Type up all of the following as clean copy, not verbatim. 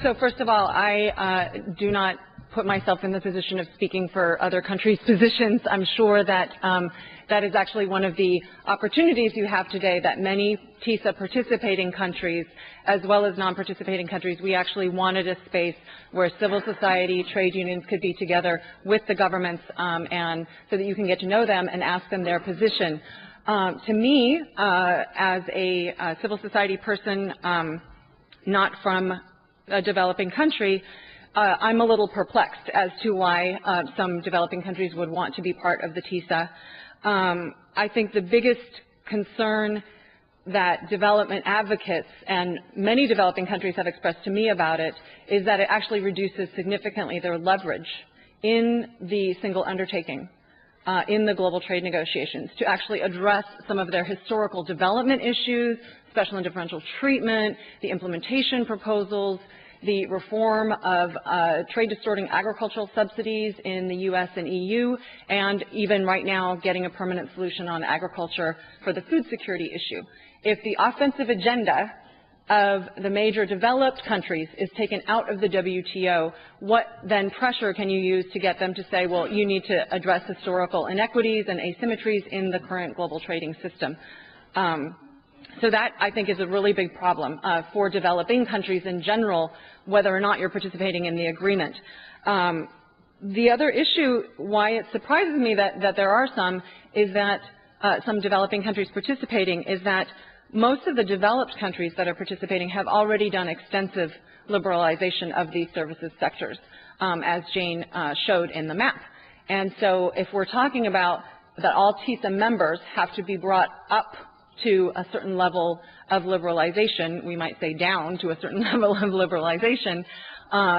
So first of all, I do not put myself in the position of speaking for other countries' positions. I'm sure that that is actually one of the opportunities you have today, that many TISA participating countries, as well as non-participating countries, we actually wanted a space where civil society, trade unions could be together with the governments, and so that you can get to know them and ask them their position. To me, as a civil society person, not from a developing country, I'm a little perplexed as to why some developing countries would want to be part of the TISA. I think the biggest concern that development advocates and many developing countries have expressed to me about it is that it actually reduces significantly their leverage in the single undertaking, in the global trade negotiations, to actually address some of their historical development issues, special and differential treatment, the implementation proposals, the reform of trade-distorting agricultural subsidies in the U.S. and EU, and even right now getting a permanent solution on agriculture for the food security issue. If the offensive agenda of the major developed countries is taken out of the WTO, what then pressure can you use to get them to say, well, you need to address historical inequities and asymmetries in the current global trading system? So that, I think, is a really big problem for developing countries in general, whether or not you're participating in the agreement. The other issue, why it surprises me that there are some, is that some developing countries participating, is that most of the developed countries that are participating have already done extensive liberalization of these services sectors, as Jane showed in the map. And so if we're talking about that all TISA members have to be brought up to a certain level of liberalization, we might say down to a certain level of liberalization,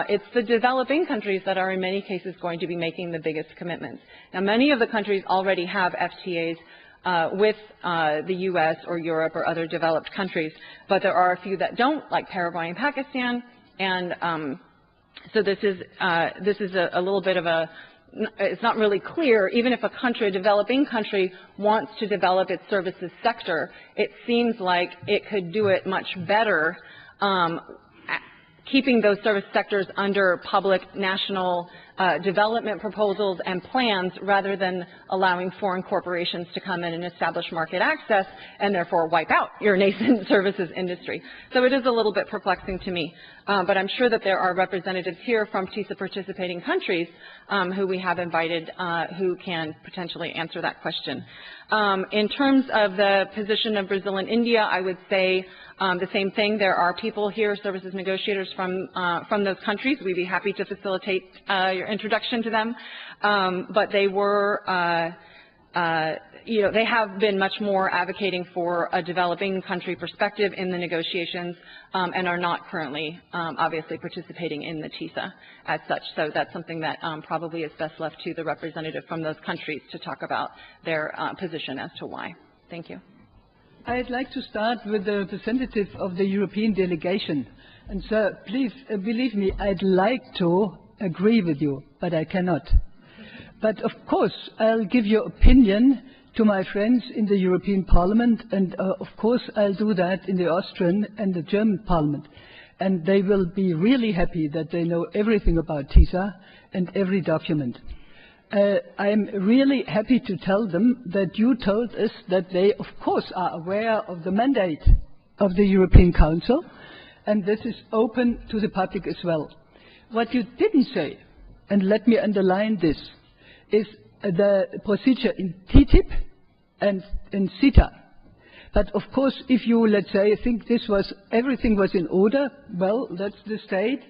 it's the developing countries that are in many cases going to be making the biggest commitments. Now, many of the countries already have FTAs with the U.S. or Europe or other developed countries, but there are a few that don't, like Paraguay and Pakistan, and so this is a little bit of a, it's not really clear. Even if a country, a developing country, wants to develop its services sector, it seems like it could do it much better keeping those service sectors under public national development proposals and plans, rather than allowing foreign corporations to come in and establish market access and therefore wipe out your nascent services industry. So it is a little bit perplexing to me, but I'm sure that there are representatives here from TISA participating countries who we have invited who can potentially answer that question. In terms of the position of Brazil and India, I would say the same thing. There are people here, services negotiators from those countries. We'd be happy to facilitate your introduction to them. But they were, they have been much more advocating for a developing country perspective in the negotiations, and are not currently, obviously, participating in the TISA as such. So that's something that probably is best left to the representative from those countries to talk about their position as to why. Thank you. I'd like to start with the representative of the European delegation. And sir, please believe me, I'd like to agree with you, but I cannot. But of course, I'll give your opinion to my friends in the European Parliament, and of course I'll do that in the Austrian and the German Parliament. And they will be really happy that they know everything about TISA and every document. I'm really happy to tell them that you told us that they, of course, are aware of the mandate of the European Council, and this is open to the public as well. What you didn't say, and let me underline this, is the procedure in TTIP and in CETA. But of course, if you, let's say, think this was, everything was in order, well, that's the state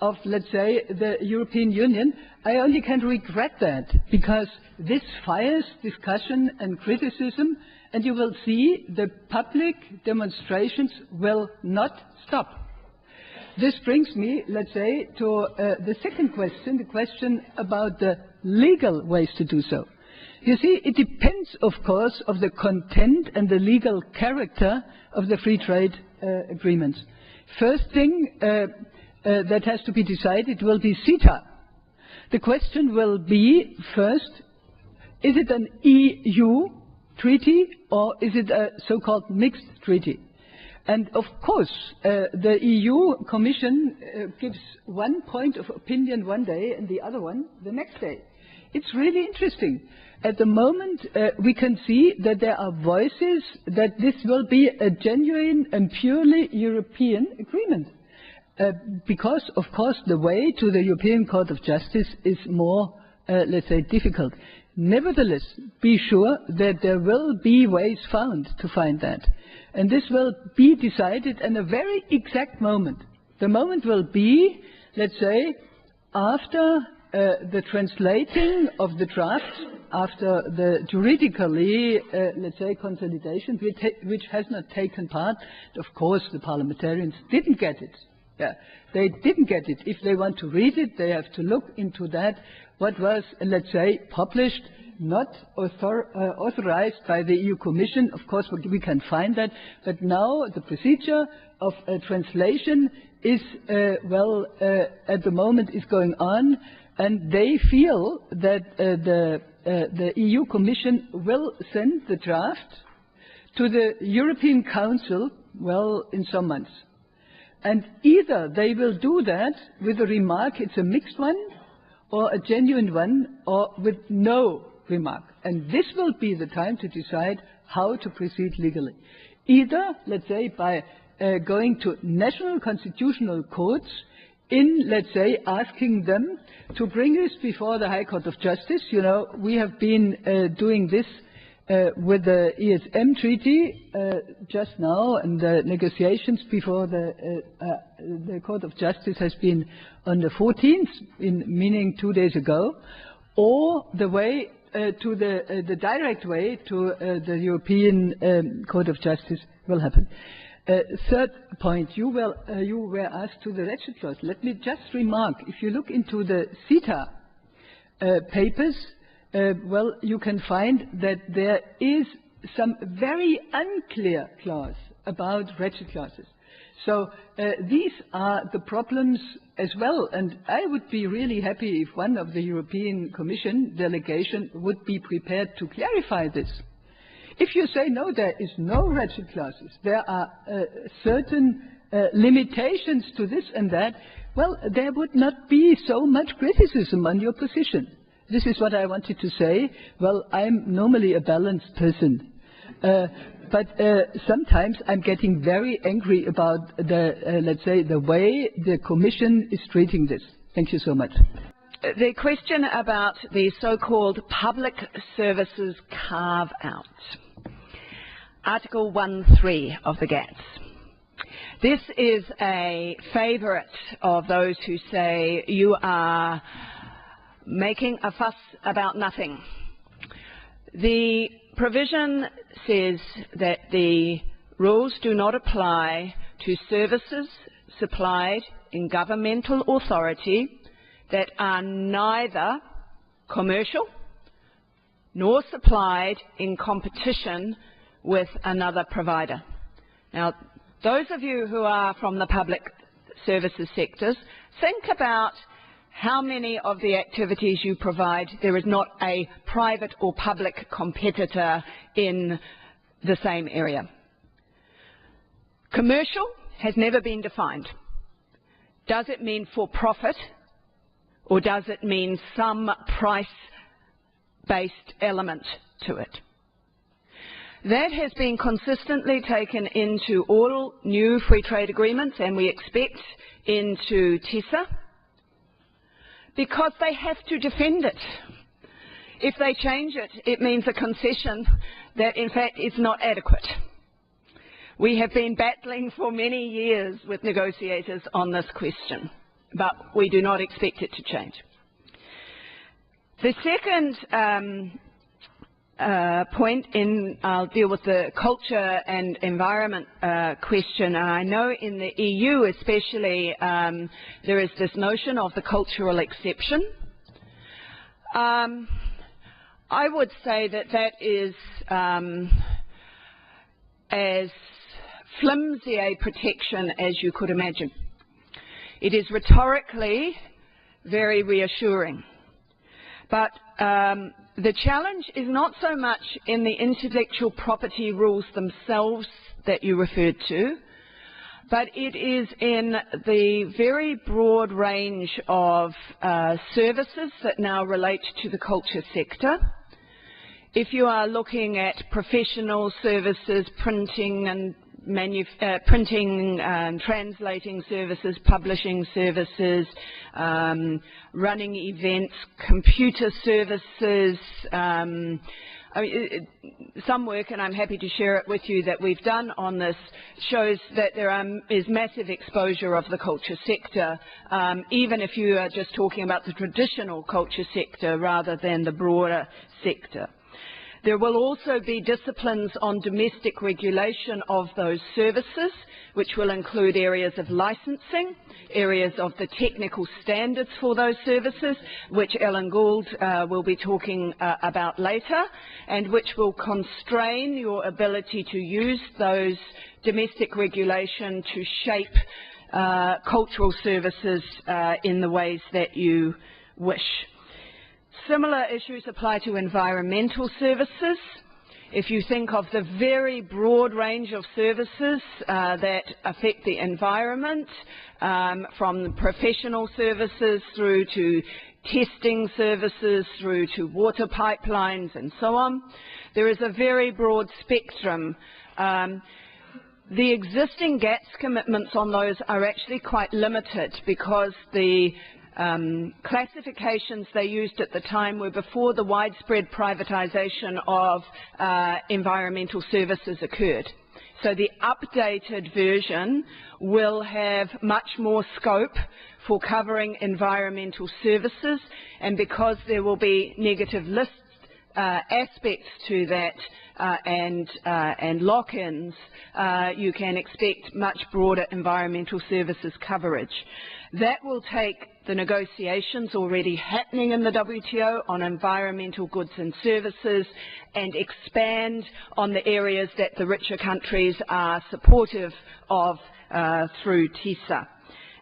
of, let's say, the European Union. I only can regret that, because this fires discussion and criticism, and you will see the public demonstrations will not stop. This brings me, let's say, to the second question, the question about the legal ways to do so. You see, it depends, of course, of the content and the legal character of the free trade agreements. First thing that has to be decided will be CETA. The question will be, first, is it an EU treaty or is it a so-called mixed treaty? And of course, the EU Commission gives one point of opinion one day and the other one the next day. It's really interesting. At the moment, we can see that there are voices that this will be a genuine and purely European agreement. Because, of course, the way to the European Court of Justice is more, let's say, difficult. Nevertheless, be sure that there will be ways found to find that. And this will be decided in a very exact moment. The moment will be, let's say, after the translating of the draft, after the juridically, let's say, consolidation, which has not taken part. Of course, the parliamentarians didn't get it. Yeah, they didn't get it. If they want to read it, they have to look into that, what was, let's say, published, not authorized by the EU Commission. Of course, we can find that. But now the procedure of translation is, at the moment is going on. And they feel that the EU Commission will send the draft to the European Council, in some months. And either they will do that with a remark, it's a mixed one, or a genuine one, or with no remark. And this will be the time to decide how to proceed legally. Either, let's say, by going to national constitutional courts, in, let's say, asking them to bring this before the High Court of Justice. You know, we have been doing this with the ESM treaty just now, and the negotiations before the Court of Justice has been on the 14th, meaning 2 days ago, or the way to the direct way to the European Court of Justice will happen. Third point, you were asked to the wretched clause. Let me just remark, if you look into the CETA papers, you can find that there is some very unclear clause about wretched clauses. So these are the problems as well, and I would be really happy if one of the European Commission delegation would be prepared to clarify this. If you say, no, there is no wretched clauses, there are certain limitations to this and that, there would not be so much criticism on your position. This is what I wanted to say. I'm normally a balanced person. But sometimes I'm getting very angry about let's say, the way the Commission is treating this. Thank you so much. The question about the so-called public services carve-out. Article 1.3 of the GATS. This is a favourite of those who say you are making a fuss about nothing. The provision says that the rules do not apply to services supplied in governmental authority that are neither commercial nor supplied in competition with another provider. Now, those of you who are from the public services sectors, think about how many of the activities you provide there is not a private or public competitor in the same area. Commercial has never been defined. Does it mean for profit, or does it mean some price-based element to it? That has been consistently taken into all new free trade agreements, and we expect into TISA, because they have to defend it. If they change it, it means a concession that in fact is not adequate. We have been battling for many years with negotiators on this question, but we do not expect it to change. The second point, I'll deal with the culture and environment question. I know in the EU especially there is this notion of the cultural exception. I would say that that is as flimsy a protection as you could imagine. It is rhetorically very reassuring, but the challenge is not so much in the intellectual property rules themselves that you referred to, but it is in the very broad range of services that now relate to the culture sector. If you are looking at professional services, printing and translating services, publishing services, running events, computer services, some work, and I'm happy to share it with you, that we've done on this shows that there is massive exposure of the culture sector, even if you are just talking about the traditional culture sector rather than the broader sector. There will also be disciplines on domestic regulation of those services, which will include areas of licensing, areas of the technical standards for those services, which Ellen Gould will be talking about later, and which will constrain your ability to use those domestic regulation to shape cultural services in the ways that you wish. Similar issues apply to environmental services. If you think of the very broad range of services that affect the environment, from professional services through to testing services, through to water pipelines and so on, there is a very broad spectrum. The existing GATS commitments on those are actually quite limited because the classifications they used at the time were before the widespread privatization of environmental services occurred. So the updated version will have much more scope for covering environmental services, and because there will be negative list aspects to that and lock-ins, you can expect much broader environmental services coverage. That will take the negotiations already happening in the WTO on environmental goods and services and expand on the areas that the richer countries are supportive of through TISA.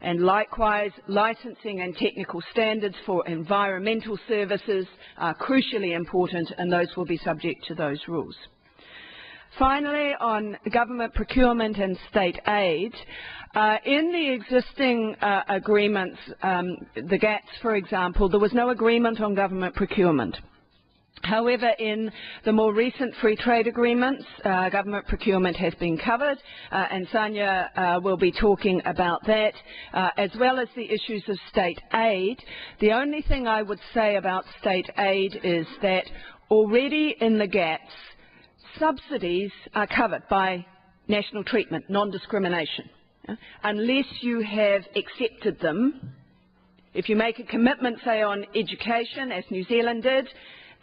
And likewise, licensing and technical standards for environmental services are crucially important, and those will be subject to those rules. Finally, on government procurement and state aid, in the existing agreements, the GATS, for example, there was no agreement on government procurement. However, in the more recent free trade agreements, government procurement has been covered, and Sanya will be talking about that, as well as the issues of state aid. The only thing I would say about state aid is that already in the GATS, subsidies are covered by national treatment, non-discrimination, unless you have accepted them. If you make a commitment, say, on education, as New Zealand did,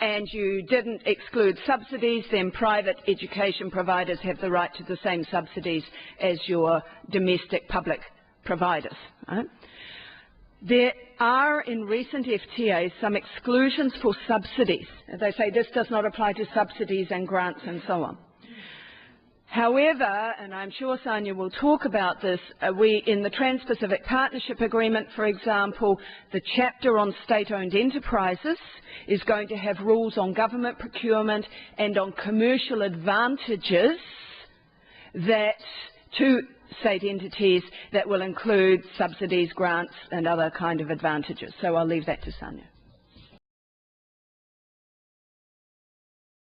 and you didn't exclude subsidies, then private education providers have the right to the same subsidies as your domestic public providers. Right? There are, in recent FTAs, some exclusions for subsidies. They say this does not apply to subsidies and grants and so on. However, and I'm sure Sanya will talk about this, in the Trans-Pacific Partnership Agreement, for example, the chapter on state-owned enterprises is going to have rules on government procurement and on commercial advantages that to state entities that will include subsidies, grants and other kind of advantages. So I'll leave that to Sanya.